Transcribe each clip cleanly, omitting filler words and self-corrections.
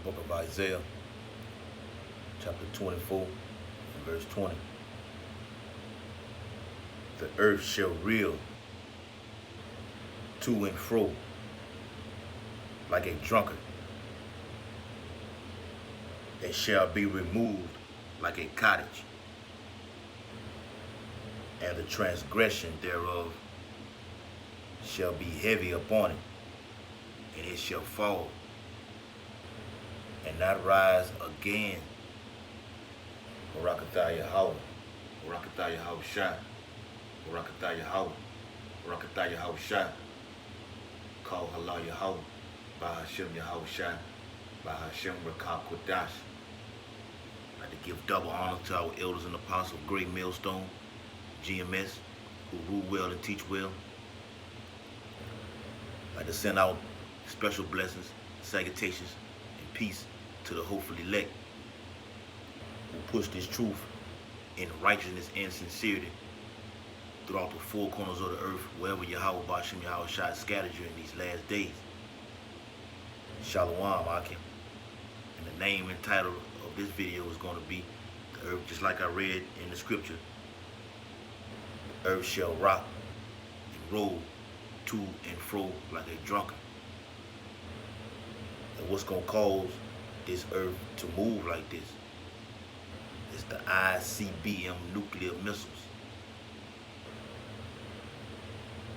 book of Isaiah, chapter 24, and verse 20. The earth shall reel to and fro like a drunkard. It shall be removed like a cottage, and the transgression thereof shall be heavy upon it, and it shall fall, and not rise again. Barakatah Yahweh, Barakatah Yahweh Shai, Barakatah Yahweh, Barakatah Yahweh Shai, Call Halal Yahweh, Bahashem Yahweh Shai, Bahashem Rakah Kodash. I'd like to give double honor to our elders and apostles of Great Millstone, GMS, who rule well and teach well. I'd like to send out special blessings, salutations, and peace to the hopeful elect who push this truth in righteousness and sincerity throughout the four corners of the earth, wherever Yahweh Bashem Yahweh Shai scattered you in these last days. Shalom, Akim. And the name and title of this video is going to be the earth, just like I read in the scripture. The earth shall rock and roll to and fro like a drunkard. And what's going to cause this earth to move like this is the ICBM nuclear missiles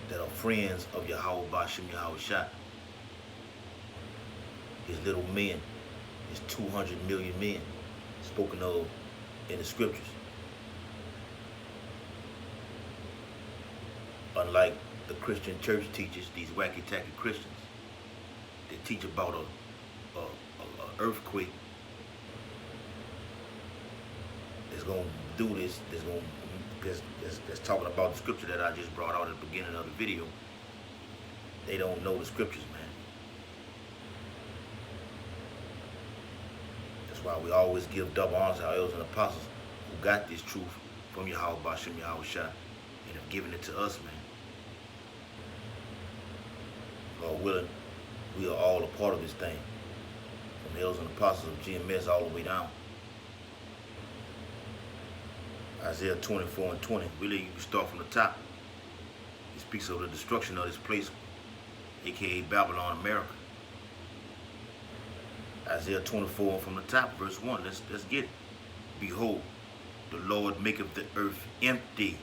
that are friends of Yahweh Bashem Yahweh Shai. His little men, his 200 million men spoken of in the scriptures. Unlike the Christian church teaches, these wacky-tacky Christians, they teach about a earthquake that's going to do this, that's talking about the scripture that I just brought out at the beginning of the video. They don't know the scriptures, man. That's why we always give double honors to our elders and apostles who got this truth from Yahweh Bashem Yahweh Shai and have given it to us, man. Lord willing, we are all a part of this thing, from the elders and apostles of GMS all the way down. Isaiah 24 and 20. Really, you can start from the top. It speaks of the destruction of this place, aka Babylon, America. Isaiah 24 from the top, verse 1. Let's get it. Behold, the Lord maketh the earth empty.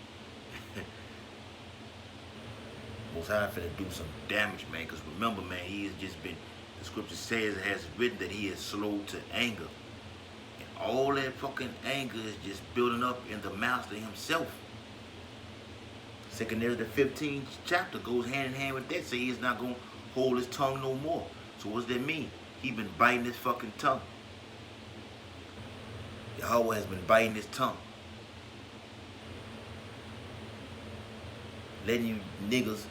Most High finna do some damage, man. Because remember, man, he has just been, the scripture says, it has written that he is slow to anger. And all that fucking anger is just building up in the master himself. 2 Corinthians the 15th chapter goes hand in hand with that. Say he's not going to hold his tongue no more. So what does that mean? He been biting his fucking tongue. Yahweh has been biting his tongue. Letting you niggas,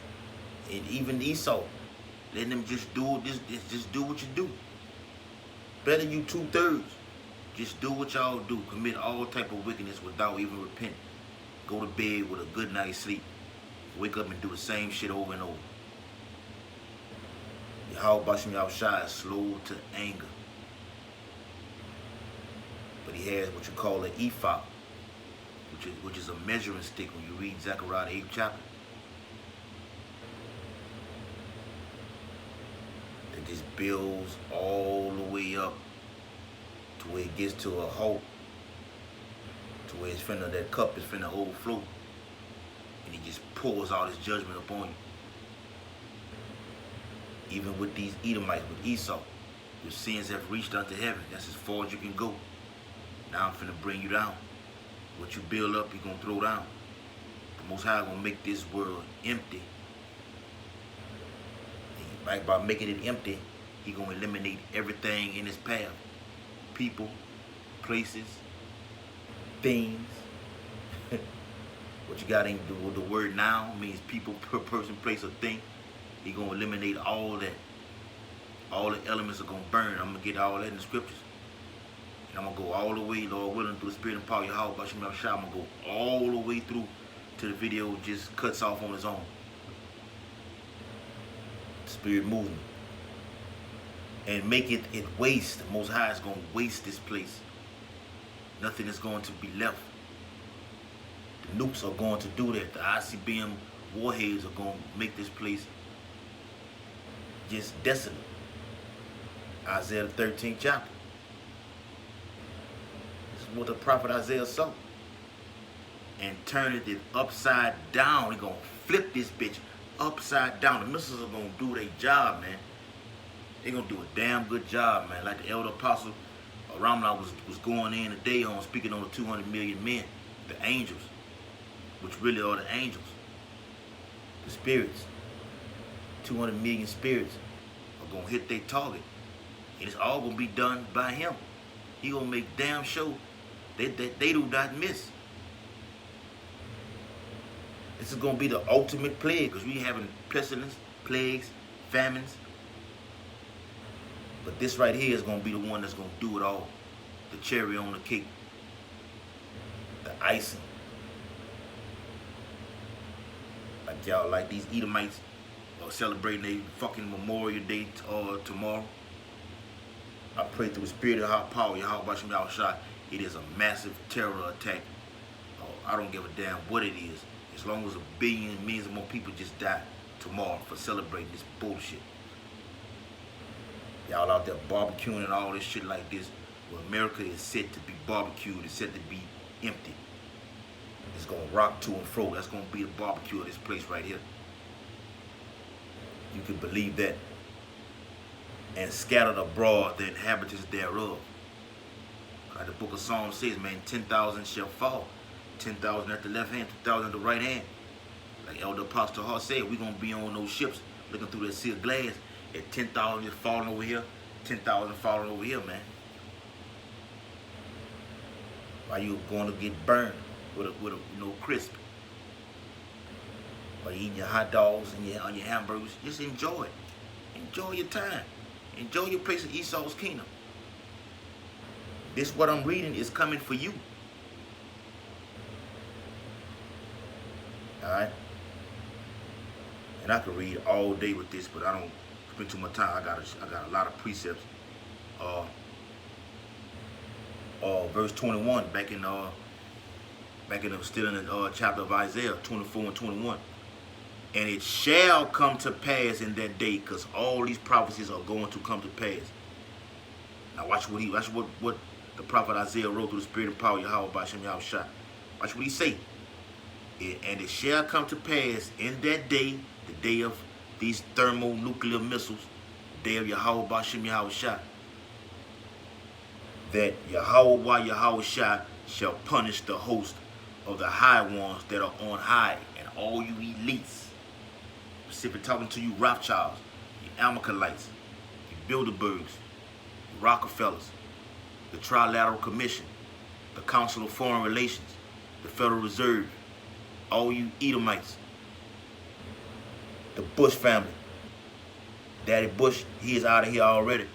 and even Esau, letting them just do this, just do what you do. Better you 2/3. Just do what y'all do. Commit all type of wickedness without even repenting. Go to bed with a good night's sleep. Wake up and do the same shit over and over. Yahweh Bashem Yahweh Shai is slow to anger. But he has what you call an ephah, which is a measuring stick when you read Zechariah the 8th chapter. That just builds all the way up to where it gets to a halt, to where it's finna, that cup is finna overflow, and he just pours out his judgment upon you. Even with these Edomites, with Esau, your sins have reached unto heaven. That's as far as you can go. Now I'm finna bring you down. What you build up, you're gonna throw down. The Most High gonna make this world empty. And right, by making it empty, he gonna eliminate everything in his path. People, places, things. What you got in the word now means people, person, place, or thing. He gonna eliminate all that. All the elements are gonna burn. I'm gonna get all that in the scriptures. And I'm gonna go all the way, Lord willing, through the spirit and power of Yahweh Bashem Yahweh Shai. I'm gonna go all the way through to the video just cuts off on its own. Spirit moving. and make it waste. The Most High is going to waste this place. Nothing is going to be left. The nukes are going to do that. The ICBM warheads are going to make this place just desolate. Isaiah 13th chapter. This is what the prophet Isaiah saw. And turning it upside down. They're going to flip this bitch upside down. The missiles are going to do their job, man. They're going to do a damn good job, man. Like the elder apostle Ramla was going in today on speaking on the 200 million men, the angels, which really are the angels, the spirits. 200 million spirits are going to hit their target. And it's all going to be done by him. He going to make damn sure they do not miss. This is going to be the ultimate plague because we having pestilence, plagues, famines. But this right here is going to be the one that's going to do it all. The cherry on the cake. The icing. Like y'all, like these Edomites are celebrating their fucking Memorial Day tomorrow. I pray through the spirit of our power, Yahweh Bashem Yahushua, it is a massive terror attack. I don't give a damn what it is. As long as a billion, millions of more people just die tomorrow for celebrating this bullshit. Y'all out there barbecuing and all this shit like this. Well, America is set to be barbecued. It's set to be empty. It's going to rock to and fro. That's going to be the barbecue of this place right here. You can believe that. And scattered abroad the inhabitants thereof. Like the book of Psalms says, man, 10,000 shall fall. 10,000 at the left hand, 2,000 at the right hand. Like Elder Apostle Hart said, we're going to be on those ships looking through that sea of glass. At 10,000 just falling over here, 10,000 falling over here, man. While you going to get burned with a crisp. While you eating your hot dogs and on your hamburgers, just enjoy it. Enjoy your time. Enjoy your place in Esau's kingdom. This what I'm reading is coming for you. Alright? And I could read all day with this, but I don't spend too much time. I got a lot of precepts. Verse 21, still in the chapter of Isaiah 24 and 21. And it shall come to pass in that day, because all these prophecies are going to come to pass. Now watch what the prophet Isaiah wrote through the spirit and power of Yahweh Bashem Yahushua. Watch what he say. And it shall come to pass in that day, the day of these thermonuclear missiles, the day of Yahweh Bashem Yahushua, that Yahweh Yahushua shall punish the host of the high ones that are on high, and all you elites. Specifically talking to you Rothschilds, you Amalekites, you Bilderbergs, you Rockefellers, the Trilateral Commission, the Council of Foreign Relations, the Federal Reserve, all you Edomites, the Bush family. Daddy Bush, he is out of here already.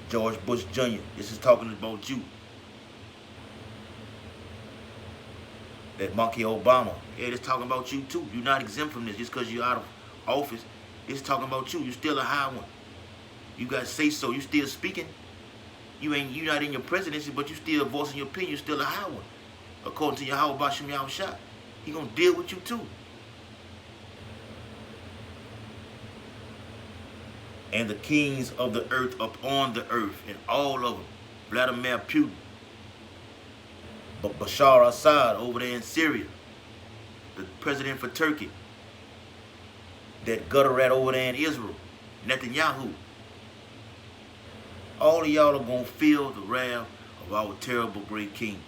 George Bush Jr., this is talking about you. That monkey Obama, yeah, it's talking about you too. You're not exempt from this just because you're out of office. It's talking about you. You're still a high one. You got to say so. You still speaking. You're not in your presidency, but you still voicing your opinion. You're still a high one. According to Yahweh Bashem Yahushua, he gonna deal with you too. And the kings of the earth upon the earth, and all of them, Vladimir Putin, but Bashar Assad over there in Syria, the president for Turkey, that gutter rat over there in Israel, Netanyahu. All of y'all are going to feel the wrath of our terrible great king.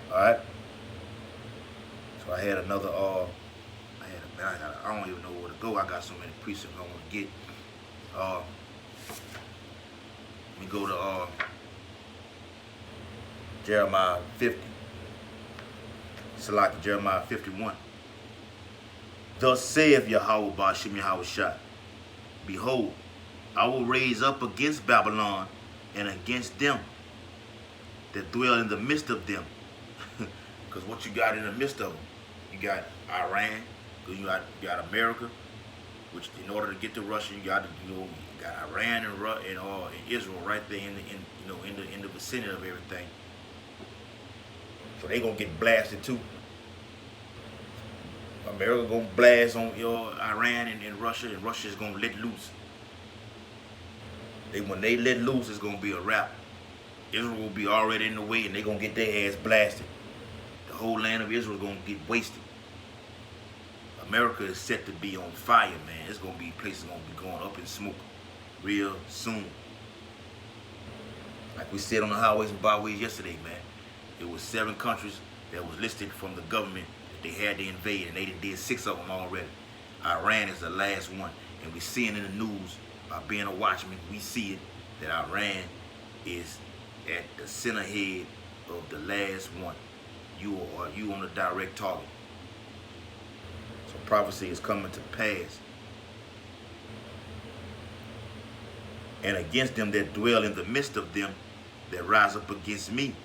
Alright? So I had another, I don't even know where to go. I got so many precepts I want to get. Let me go to Jeremiah 50. Select Jeremiah 51. Thus saith Yahweh Bashem Yahushua, behold, I will raise up against Babylon and against them that dwell in the midst of them. Because what you got in the midst of them, you got Iran, because you got America, which in order to get to Russia, you got you got Iran and Israel right there in the vicinity of everything. So they gonna get blasted too. America gonna blast on Iran and Russia, and Russia's gonna let loose. When they let loose, it's gonna be a wrap. Israel will be already in the way, and they gonna get their ass blasted. The whole land of Israel is gonna get wasted. America is set to be on fire, man. It's gonna be places gonna be going up in smoke real soon. Like we said on the highways and byways yesterday, man. It was 7 countries that was listed from the government that they had to invade, and they did 6 of them already. Iran is the last one, and we seeing in the news by being a watchman, we see it that Iran is at the center head of the last one. You on a direct target. So prophecy is coming to pass. And against them that dwell in the midst of them that rise up against me,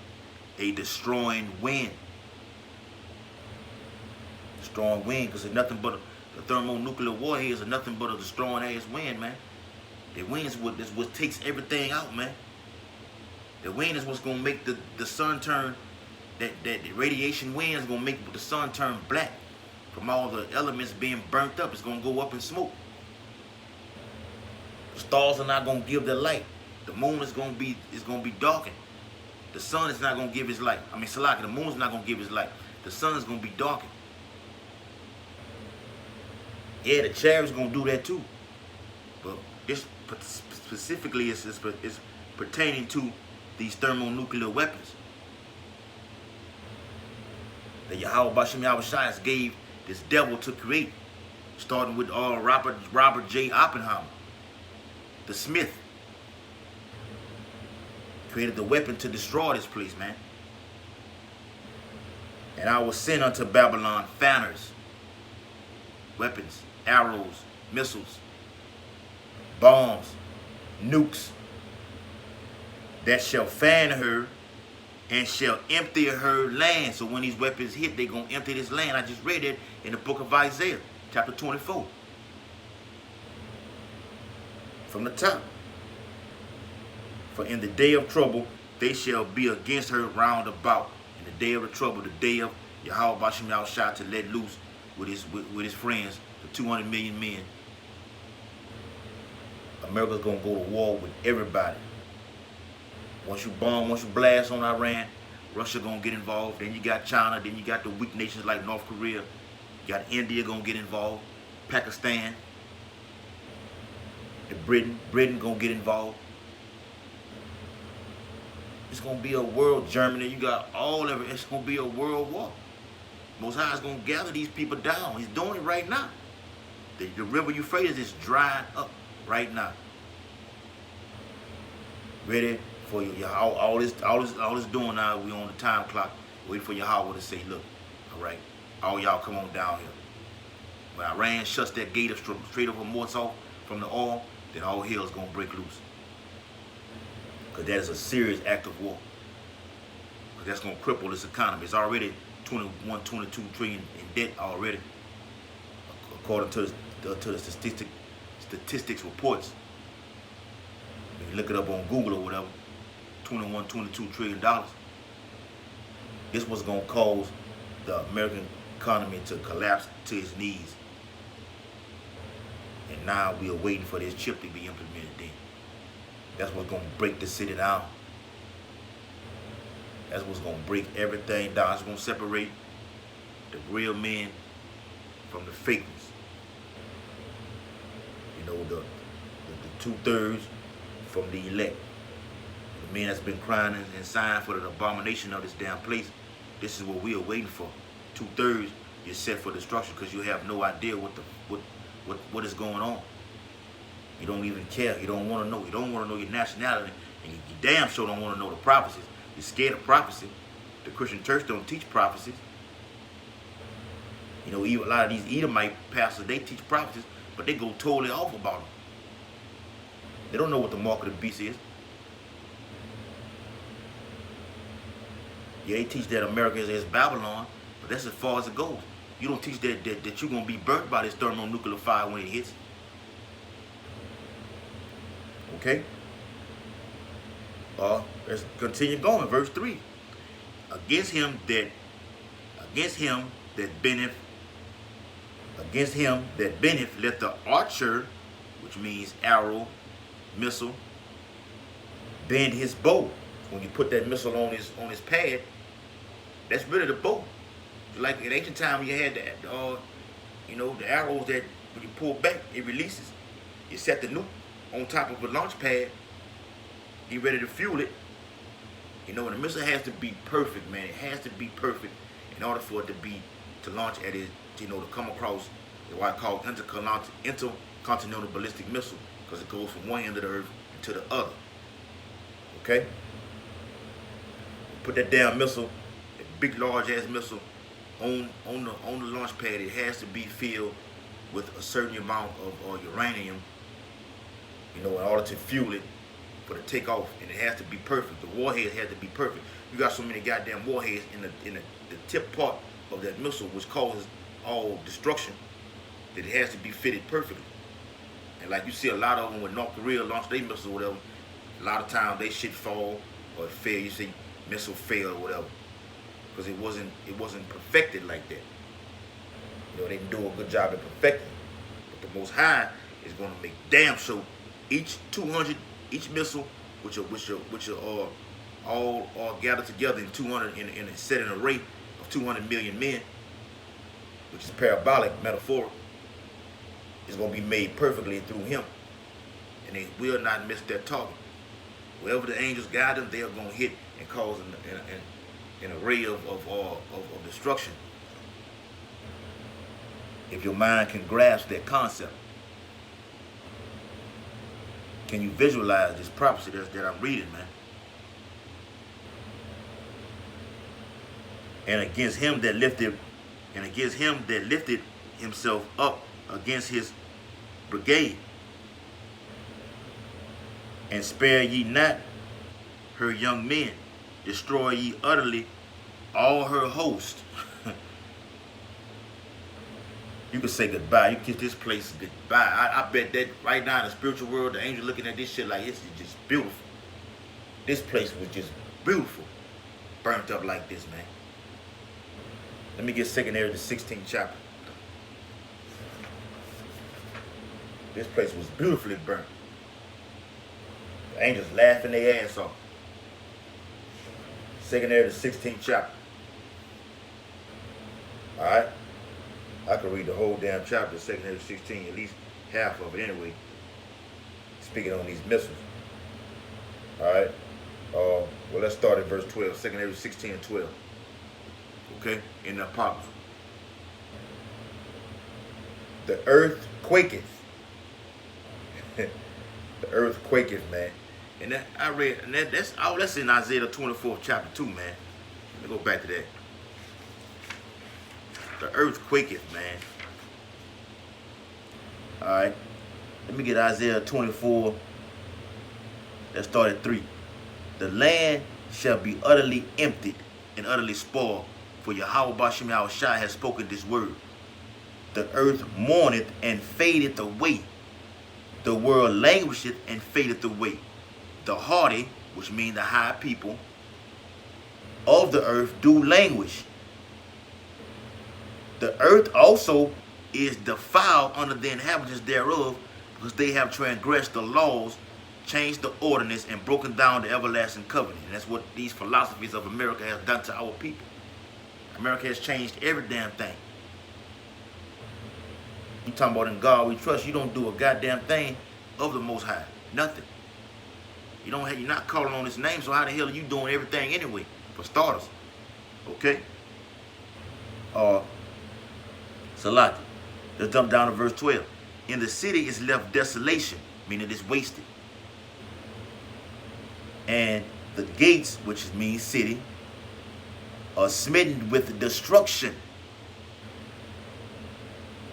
a destroying wind. Destroying wind, because it's nothing but the thermonuclear warheads are nothing but a destroying ass wind, man. The wind is what takes everything out, man. The wind is what's gonna make the sun turn. That the radiation wind is gonna make the sun turn black from all the elements being burnt up. It's gonna go up in smoke. The stars are not gonna give their light. The moon is gonna be darkened. The sun is not gonna give his light. I mean, Salaki, the moon is not gonna give his light. The sun is gonna be darkened. Yeah, the chariots gonna do that too. But this specifically is pertaining to these thermonuclear weapons that Yahweh Bashim Yahushua gave this devil to create, starting with Robert J. Oppenheimer, the Smith. Created the weapon to destroy this place, man. And I will send unto Babylon fanners, weapons, arrows, missiles, bombs, nukes, that shall fan her and shall empty her land. So when these weapons hit, they're going to empty this land. I just read it in the book of Isaiah, chapter 24. From the top. For in the day of trouble, they shall be against her round about. In the day of the trouble, the day of Yahweh Bashim Yahushua to let loose with his friends, the 200 million men. America's going to go to war with everybody. Once you bomb, once you blast on Iran, Russia going to get involved. Then you got China. Then you got the weak nations like North Korea. You got India going to get involved. Pakistan. And Britain going to get involved. It's going to be a world. Germany, you got all of it. It's going to be a world war. Most High is going to gather these people down. He's doing it right now. The river Euphrates is drying up right now. Ready for you. All this doing now, we on the time clock, waiting for Yahweh to say, look, all right, all y'all come on down here. When Iran shuts that gate of straight up from Mosul from the oil, then all hell is going to break loose. Because that is a serious act of war. Because that's going to cripple this economy. It's already 21, 22 trillion in debt already, according to the statistics reports. If you look it up on Google or whatever, 21, 22 trillion dollars. This was going to cause the American economy to collapse to its knees. And now we are waiting for this chip to be implemented then. That's what's going to break the city down. That's what's going to break everything down. It's going to separate the real men from the fake ones. You know, the 2/3 from the elect. The men that's been crying and sighing for the abomination of this damn place. This is what we are waiting for. 2/3 is set for destruction because you have no idea what is going on. You don't even care. You don't want to know. You don't want to know your nationality, and you damn sure don't want to know the prophecies. You're scared of prophecy. The Christian church don't teach prophecies. You know, even a lot of these Edomite pastors, they teach prophecies, but they go totally off about them. They don't know what the mark of the beast is. Yeah, they teach that America is Babylon, but that's as far as it goes. You don't teach that you're going to be burnt by this thermonuclear fire when it hits. Okay? Let's continue going. Verse 3. Against him that bendeth, let the archer, which means arrow, missile, bend his bow. When you put that missile on his pad, that's really the bow. Like in ancient time, you had that, the arrows that when you pull back, it releases. You set the nuke on top of a launch pad. Get ready to fuel it. And the missile has to be perfect, man. It has to be perfect in order for it to launch at it, to come across what I call intercontinental ballistic missile, because it goes from one end of the earth to the other. Okay? Put that damn missile, that big large ass missile, on the launch pad. It has to be filled with a certain amount of uranium, in order to fuel it for the takeoff, and it has to be perfect. The warhead has to be perfect. You got so many goddamn warheads in the tip part of that missile, which causes all destruction, that it has to be fitted perfectly. And like you see a lot of them when North Korea launch their missiles or whatever, a lot of times they shit fall or fail. You see missile fail or whatever, because it wasn't perfected like that. They didn't do a good job at perfecting. But the Most High is going to make damn sure each missile, which are all gathered together in 200 in a set an array of 200 million men, which is parabolic, metaphoric, is going to be made perfectly through him, and they will not miss their target. Wherever the angels guide them, they are going to hit and cause an array of destruction. If your mind can grasp that concept, can you visualize this prophecy that I'm reading, man? And against him that lifted himself up against his brigade, and spare ye not her young men, destroy ye utterly all her host. You can say goodbye. You can kiss this place goodbye. I bet that right now in the spiritual world, the angel looking at this shit like, this is just beautiful. This place was just beautiful. Burnt up like this, man. Let me get secondary to the 16th chapter. This place was beautifully burnt. The angels laughing their ass off. Secondary to the 16th chapter. Alright? I could read the whole damn chapter, 2 16, at least half of it anyway. Speaking on these missiles. Alright? Well, let's start at verse 12, 2 16 and 12. Okay? In the Apocrypha. The earth quaketh. The earth quaketh, man. And that I read, and that's in Isaiah the 24th chapter 2, man. Let me go back to that. The earth quaketh, man. Alright. Let me get Isaiah 24. Let's start at 3. The land shall be utterly emptied and utterly spoiled, for Yahweh Bashem Yahushua has spoken this word. The earth mourneth and fadeth away. The world languisheth and fadeth away. The haughty, which means the high people of the earth, do languish. The earth also is defiled under the inhabitants thereof, because they have transgressed the laws, changed the ordinance, and broken down the everlasting covenant. And that's what these philosophies of America have done to our people. America has changed every damn thing. You talking about in God we trust, you don't do a goddamn thing of the Most High. Nothing. You're not calling on his name, so how the hell are you doing everything anyway, for starters? Okay? Salaki. Let's jump down to verse 12. In the city is left desolation, meaning it's wasted. And the gates, which means city, are smitten with destruction.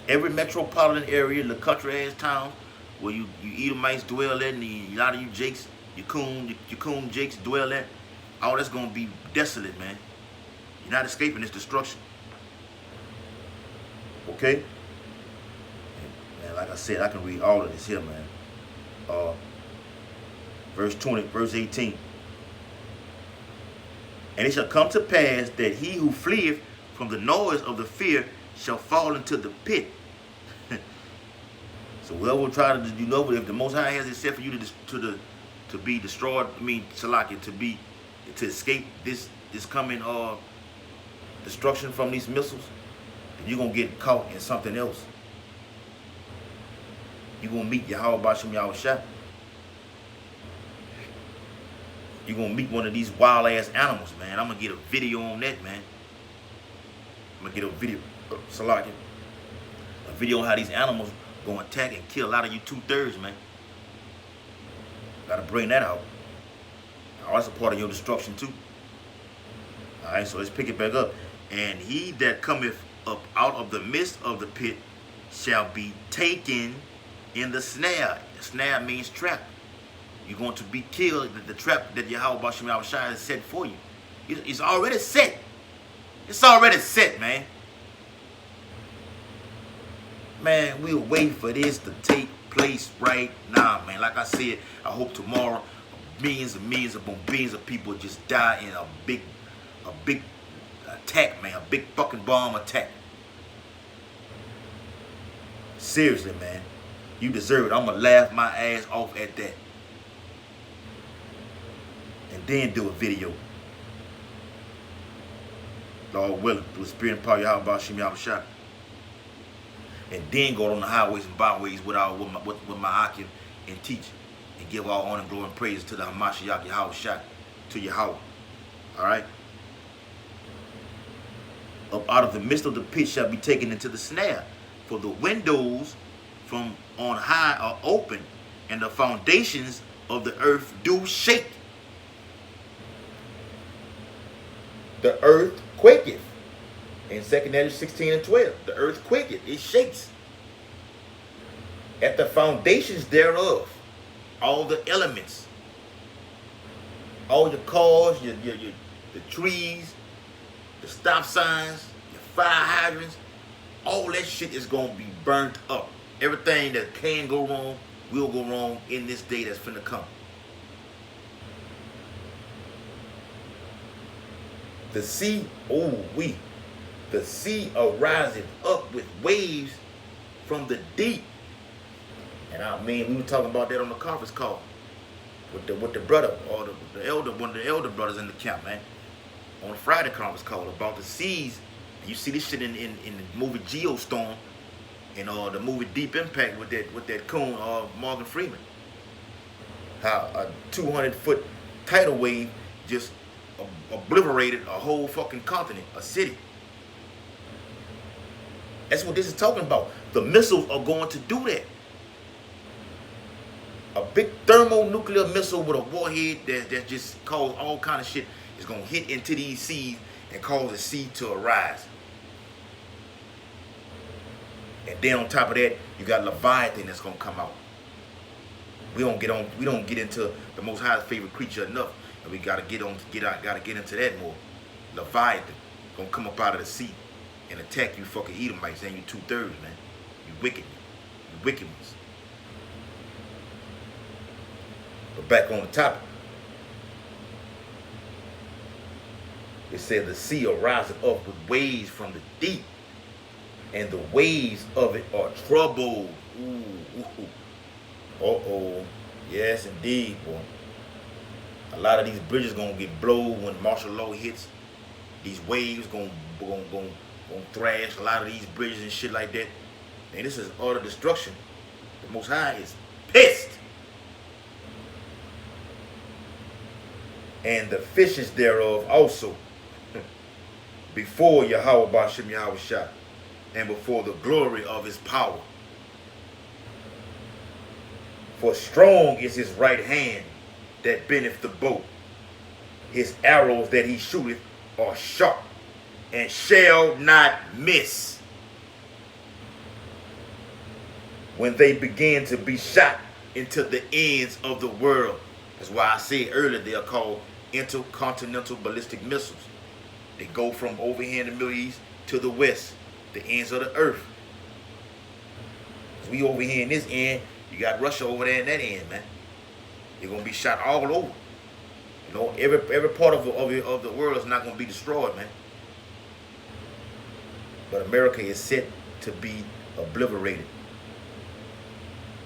Every metropolitan area, the country ass town where you Edomites dwell at, and a lot of you Jakes, your coon Jakes dwell at, all that's gonna be desolate, man. You're not escaping this destruction. Okay? And like I said, I can read all of this here, man. Verse 20, verse 18. And it shall come to pass that he who fleeth from the noise of the fear shall fall into the pit. So whoever will try to, if the Most High has it set for you to be destroyed, Salaki, to escape this coming destruction from these missiles, you're gonna get caught in something else. You're gonna meet Yahweh Bashim Yahushua. You're gonna meet one of these wild ass animals, man. I'm gonna get a video on that, man. I'm gonna get a video, Salaki, a video on how these animals gonna attack and kill a lot of you 2/3, man. Gotta bring that out. Oh, that's a part of your destruction too. Alright, so let's pick it back up. And he that cometh up out of the midst of the pit shall be taken in the snare. The snare means trap. You're going to be killed. The trap that Yahweh Bashim Yahushua has set for you. It's already set. It's already set, man. Man, we're waiting for this to take place right now, man. Like I said, I hope tomorrow millions and millions upon billions of people just die in a big attack, man. A big fucking bomb attack. Seriously, man. You deserve it. I'm going to laugh my ass off at that. And then do a video. Lord willing, through the spirit and power of Yahweh Bashim Yahushua. And then go on the highways and byways with my Akim and teach. And give all honor, glory, and praise to the Hamashiach Yahushua, to Yahweh. Alright? Up out of the midst of the pit shall be taken into the snare. For the windows from on high are open, and the foundations of the earth do shake. The earth quaketh. In 2 Kings 16 and 12, the earth quaketh, it shakes. At the foundations thereof, all the elements, all your cars, the trees, the stop signs, your fire hydrants, all that shit is going to be burnt up. Everything that can go wrong will go wrong in this day that's finna come. The sea, the sea ariseth up with waves from the deep. And I mean, we were talking about that on the conference call with the brother or one of the elder brothers in the camp, man. On a Friday conference call about the seas. You see this shit in the movie Geostorm and the movie Deep Impact with that coon Morgan Freeman. How a 200-foot tidal wave just obliterated a whole fucking continent, a city. That's what this is talking about. The missiles are going to do that. A big thermonuclear missile with a warhead that just cause all kind of shit is going to hit into these seas and cause the sea to arise. And then on top of that, you got Leviathan that's going to come out. We don't get into the Most High's favorite creature enough, and we gotta get into that more. Leviathan gonna come up out of the sea and attack you fucking Edomites and you 2/3, man. You wicked ones. But back on the topic, it said the sea arises up with waves from the deep, and the waves of it are troubled. Yes indeed, boy. A lot of these bridges gonna get blown when martial law hits. These waves gonna thrash a lot of these bridges and shit like that. And this is utter destruction. The Most High is pissed. And the fishes thereof also before Yahweh Bashim Yahushua, and before the glory of his power. For strong is his right hand that bendeth the bow. His arrows that he shooteth are sharp, and shall not miss. When they begin to be shot into the ends of the world. That's why I said earlier they are called intercontinental ballistic missiles. They go from over here in the Middle East to the west, the ends of the earth. We over here in this end, you got Russia over there in that end, man. You're gonna be shot all over. You know, every part of the world is not gonna be destroyed, man. But America is set to be obliterated.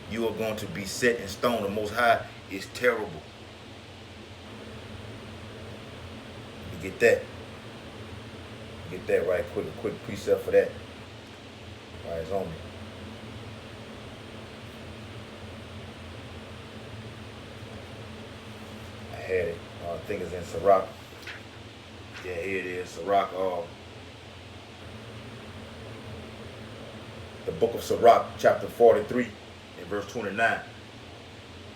You are going to be set in stone. The Most High is terrible. You get that. Get that right quick. A quick precept for that. All right, it's on me. I had it. I think it's in Sirach. Yeah, here it is. Sirach. The book of Sirach, chapter 43, and verse 29.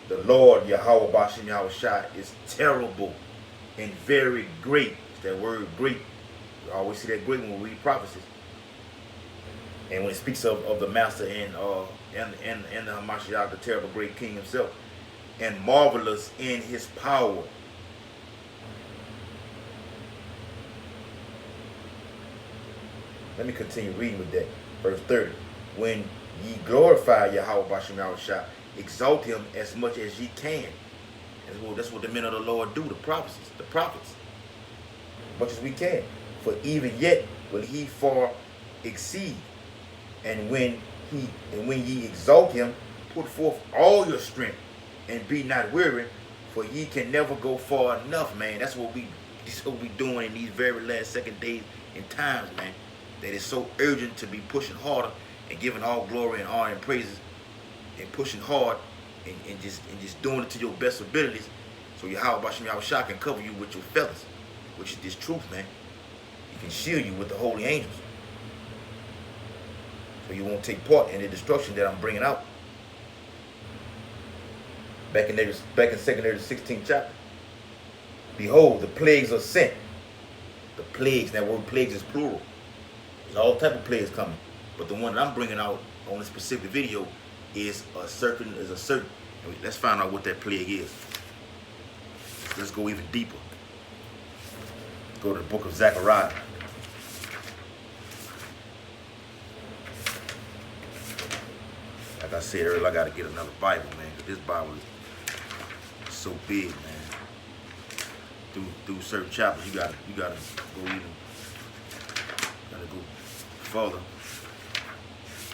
The Lord, Yahweh Bashem Yahushua, is terrible and very great. It's that word great. We always see that great when we read prophecies. And when it speaks of the master and the Hamashiach, the terrible great king himself, and marvelous in his power. Let me continue reading with that. Verse 30. When ye glorify Yahweh Bashem Yahushua, exalt him as much as ye can. That's what the men of the Lord do, the prophets. As much as we can. For even yet will he far exceed. And when ye exalt him, put forth all your strength, and be not weary, for ye can never go far enough, man. That's what we doing in these very last second days and times, man. That is so urgent to be pushing harder and giving all glory and honor and praises and pushing hard and just doing it to your best abilities, so Yahweh Bashem Yahushua can cover you with your feathers, which is this truth, man. He can shield you with the holy angels, so you won't take part in the destruction that I'm bringing out. Back in 2 Kings, the 16th chapter. Behold, the plagues are sent. The plagues, that word plagues is plural. There's all type of plagues coming. But the one that I'm bringing out on this specific video is a certain. Let's find out what that plague is. Let's go even deeper. Let's go to the book of Zechariah. Like I said earlier, I got to get another Bible, man, because this Bible is so big, man. Through certain chapters, you gotta go further.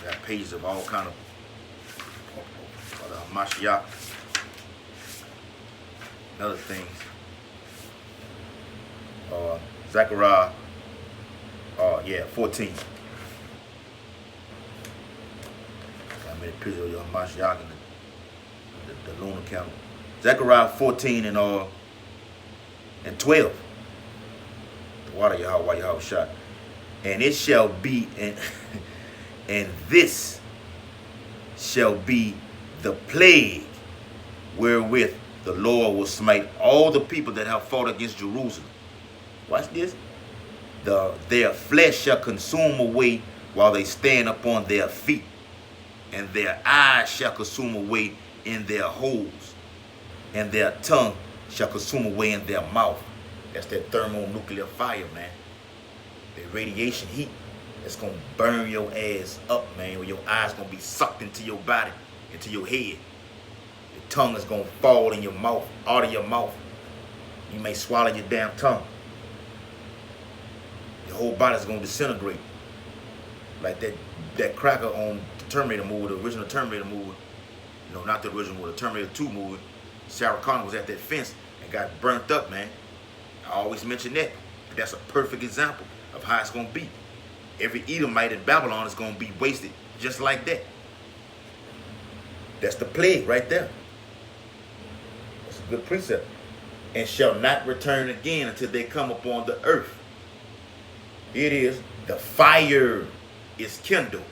Got pages of all kind of Mashiach and other things. Zechariah, 14. I made a picture of your Mashiach and the lunar calendar. Zechariah 14 and 12. The water Yahweh Yahushua. And it shall be, and this shall be the plague wherewith the Lord will smite all the people that have fought against Jerusalem. Watch this. Their flesh shall consume away while they stand upon their feet, and their eyes shall consume away in their holes, and their tongue shall consume away in their mouth. That's that thermonuclear fire, man. The radiation heat that's going to burn your ass up, man, where your eyes going to be sucked into your body, into your head. The tongue is going to fall in your mouth, out of your mouth. You may swallow your damn tongue. Your whole body is going to disintegrate. Like that cracker on the Terminator movie, the original Terminator movie. You know, not the original, the Terminator 2 movie. Sarah Connor was at that fence and got burnt up, man. I always mention that. That's a perfect example of how it's going to be. Every Edomite in Babylon is going to be wasted just like that. That's the plague right there. That's a good precept. And shall not return again until they come upon the earth. It is, the fire is kindled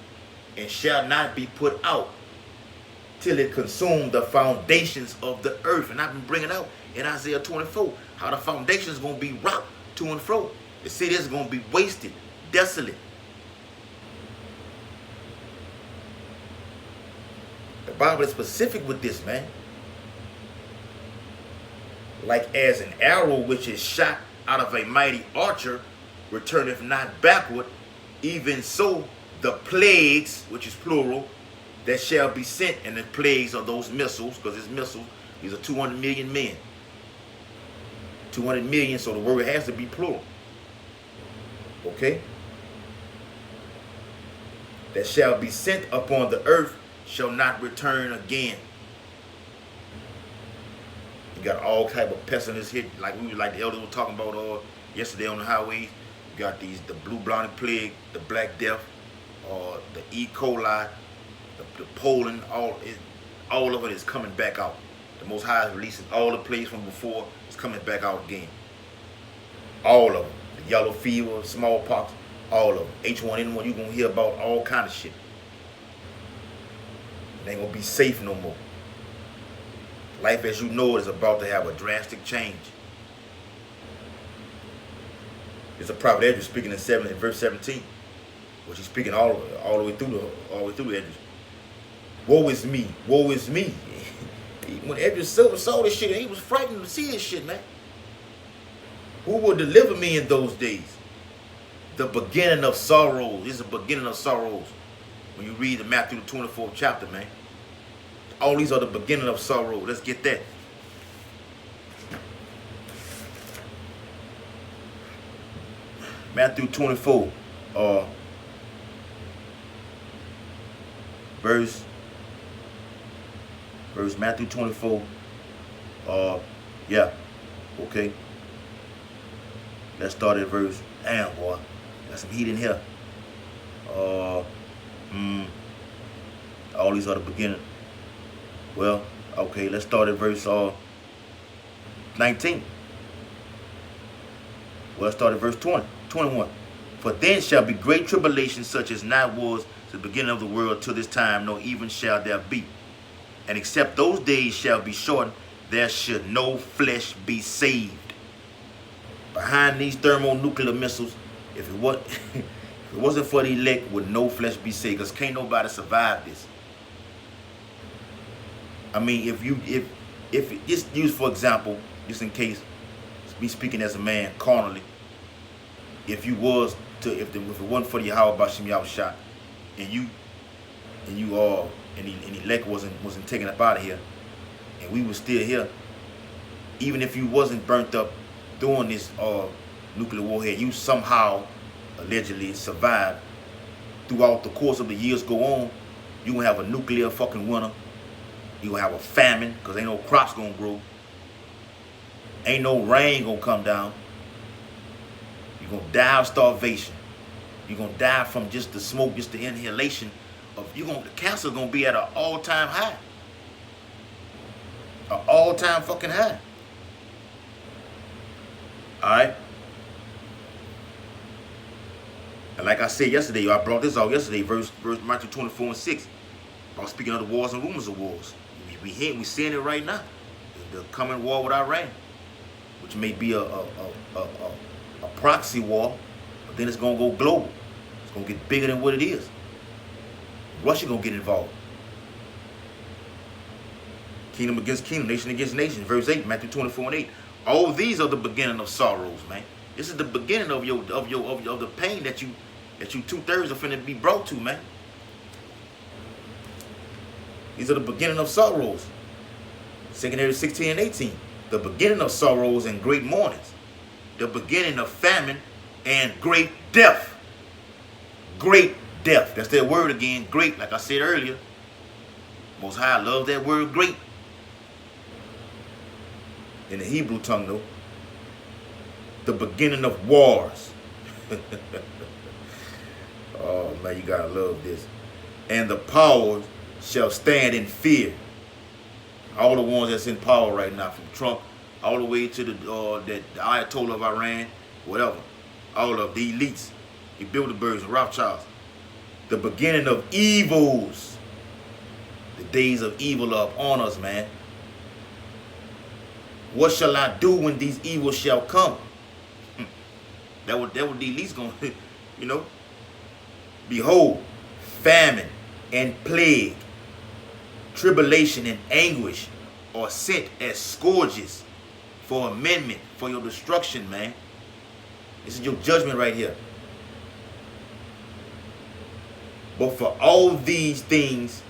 and shall not be put out till it consume the foundations of the earth. And I've been bringing out in Isaiah 24 how the foundation is going to be rocked to and fro. The city is going to be wasted, desolate. The Bible is specific with this, man. Like as an arrow which is shot out of a mighty archer, returneth not backward, even so the plagues, which is plural, that shall be sent, and the plagues are those missiles, because it's missiles. These are 200 million men. 200 million, so the word has to be plural. Okay? That shall be sent upon the earth shall not return again. You got all type of pestilence hit, like the elders were talking about yesterday on the highways. You got the blue blotted plague, the black death, the E. coli, the pollen, all of it is coming back out. The Most High is releasing all the plagues from before. It's coming back out again. All of them. The yellow fever, smallpox, all of them. H1N1, you're going to hear about all kind of shit. It ain't going to be safe no more. Life as you know it is about to have a drastic change. It's a prophet Edris speaking in verse 17, which he's speaking all the way through the Edris. Woe is me, woe is me. When Edris saw this shit, he was frightened to see this shit, man. Who will deliver me in those days? The beginning of sorrows. This is the beginning of sorrows. When you read the Matthew the 24th chapter, man. All these are the beginning of sorrow. Let's get that. Matthew 24, verse Matthew 24, yeah, okay. Let's start at verse, damn boy, got some heat in here. All these are the beginning. Well, okay, let's start at verse 19. Well, let's start at verse 21. For then shall be great tribulation, such as not was the beginning of the world till this time, nor even shall there be. And except those days shall be shortened, there should no flesh be saved. Behind these thermonuclear missiles, if it wasn't for the elect, would no flesh be saved? Because can't nobody survive this. I mean, if just use for example, just in case, me speaking as a man carnally, if it wasn't for the Yahweh Bashim Yahushua, and the elect wasn't taken up out of here, and we were still here, even if you wasn't burnt up during this nuclear warhead, you somehow allegedly survived throughout the course of the years go on, you gonna have a nuclear fucking winter. You gonna have a famine because ain't no crops gonna grow. Ain't no rain gonna come down. You're gonna die of starvation. You're gonna die from just the smoke, just the inhalation of the cancer gonna be at an all-time high. An all-time fucking high. Alright? And like I said yesterday, I brought this out yesterday, verse Matthew 24 and 6. About speaking of the wars and rumors of wars. We seeing it right now. The coming war with Iran, which may be a proxy war, but then it's gonna go global. It's gonna get bigger than what it is. Russia gonna get involved. Kingdom against kingdom, nation against nation. Verse 8, Matthew 24 and 8. All these are the beginning of sorrows, man. This is the beginning of the pain that you 2/3 are finna be brought to, man. These are the beginning of sorrows. 2 Corinthians 16 and 18. The beginning of sorrows and great mournings. The beginning of famine and great death. Great death. That's that word again. Great, like I said earlier. Most High loves that word great. In the Hebrew tongue, though. The beginning of wars. Oh, man, you gotta love this. And the powers shall stand in fear. All the ones that's in power right now, from Trump all the way to the Ayatollah of Iran, whatever. All of the elites, the Bilderbergs and Rothschilds. The beginning of evils. The days of evil are upon us, man. What shall I do when these evils shall come? That would the elites gonna, Behold, famine and plague, tribulation and anguish are sent as scourges for amendment, for your destruction, man. This is your judgment right here. But for all these things,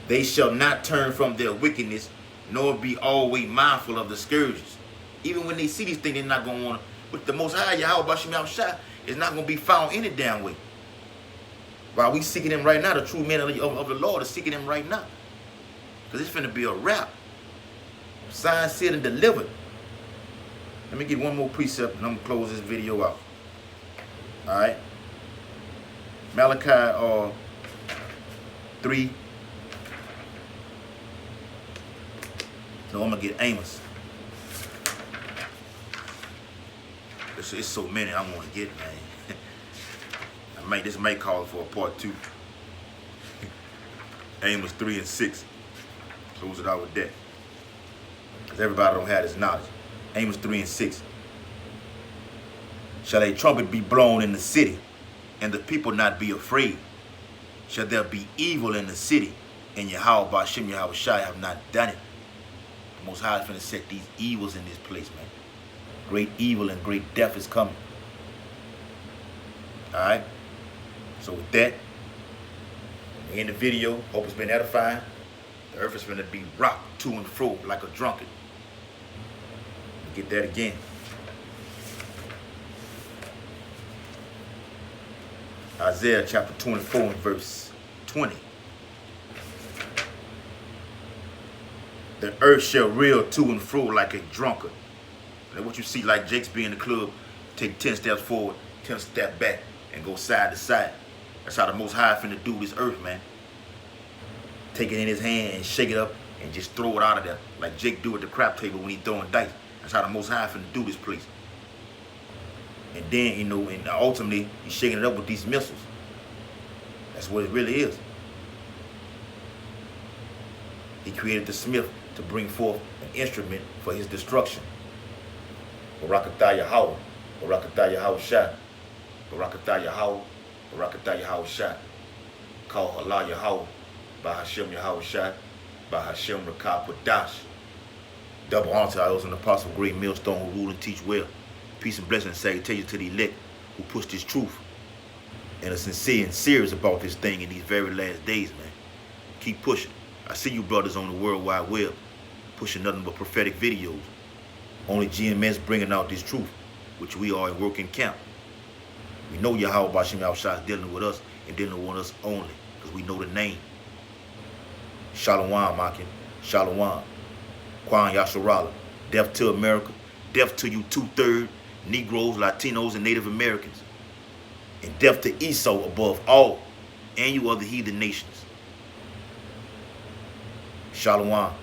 they shall not turn from their wickedness, nor be always mindful of the scourges. Even when they see these things, they're not going to want to. With the Most High, Yahweh Bashim Yahushua, is not going to be found any damn way. While we seeking him right now, the true men of the Lord is seeking him right now. Because it's finna be a wrap. Signed, sealed, and delivered. Let me get one more precept and I'm going to close this video out. Alright. Malachi 3. No, I'm going to get Amos. It's so many I want to get, man. This may call for a part 2. Amos 3 and 6. Close it out with that. Because everybody don't have this knowledge. Amos 3 and 6. Shall a trumpet be blown in the city, and the people not be afraid? Shall there be evil in the city, and Yahweh Bashim Yahushua have not done it? The Most High is finna set these evils in this place, man. Great evil and great death is coming. Alright? So with that, we end the video. Hope it's been edifying. The earth is going to be rocked to and fro like a drunkard. Get that again. Isaiah chapter 24 and verse 20. The earth shall reel to and fro like a drunkard. And what you see, like Jake's be in the club, take 10 steps forward, 10 steps back, and go side to side. That's how the Most High finna do this earth, man. Take it in his hand and shake it up and just throw it out of there. Like Jake do at the crap table when he throwing dice. That's how the Most High finna do this place. And then, you know, and ultimately, he's shaking it up with these missiles. That's what it really is. He created the smith to bring forth an instrument for his destruction. Barakatah Yahweh, Barakatah Yahushua, Barakatah Yahweh, Barakatah Yahushua. Call Allah Yahweh, Bahashem Yahushua, Bahashem Rakah Padash. Double honor to those in the apostle, great millstone who rule and teach well. Peace and blessing and salutation to the elect who push this truth and are sincere and serious about this thing in these very last days, man. Keep pushing. I see you brothers on the World Wide Web pushing nothing but prophetic videos. Only GMS bringing out this truth, which we are in working camp. We know Yahweh Bashim Yahushua is dealing with us and dealing with us only because we know the name. Shalom, Makin. Shalom. Kwan Yasharala. Death to America. Death to you 2/3 Negroes, Latinos, and Native Americans. And death to Esau above all, and you other heathen nations. Shalom.